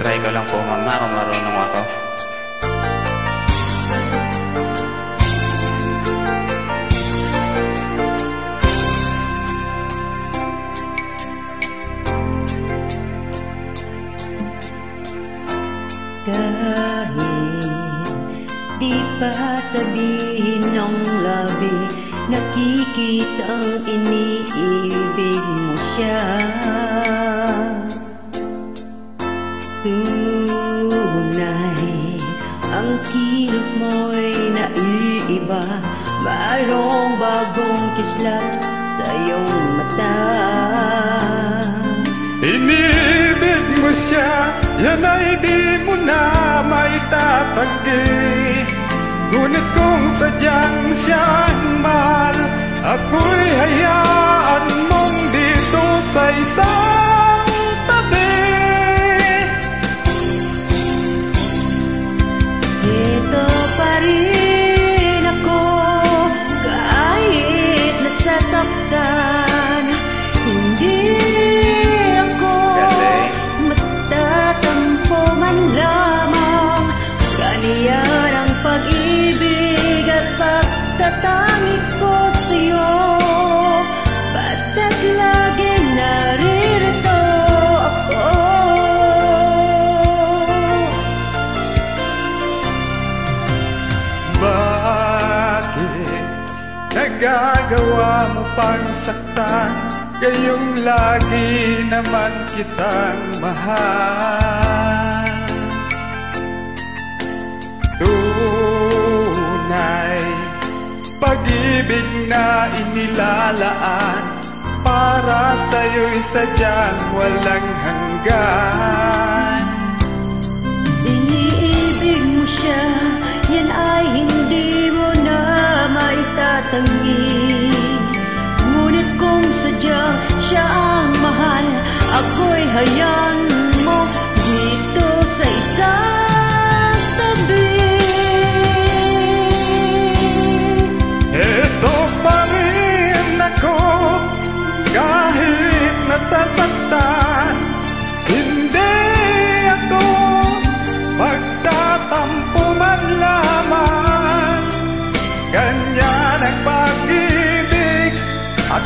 Try ko lang po mama kung marunong ako. Kahit di pa sabihin ng labi, nakikita ang iniibig mo siya. Tunay ang kilos mo'y naiiba, mayroong bagong kislap sa iyong mata. Inibig mo siya, yan ay di mo na maitatanggi. Ngunit kung sadyang siyang mahal, ako'y hayaan mong dito sa isang tabi. Ito pa rin ako, kahit nasasaktan. Hindi ako matatampo man lamang. Ganyan ang pag-ibig at pagtatangi ko sa'yo. Basta't lagi naririto ako. Bakit nagagawa mo pang saktan? Gayong lagi naman kitang mahal. Tunay pag-ibig na inilalaan para sa'yo'y sadyang walang hanggan. Iniibig mo siya, yan ay hindi mo na maitatanggi. Ngunit kung sadyang siya ang mahal, ako'y hayaan mo dito sa isang tabi. Ito pa rin ako, kahit nasasaktan. Hindi ako magtatampo man lamang. Ganyan ang pag-ibig at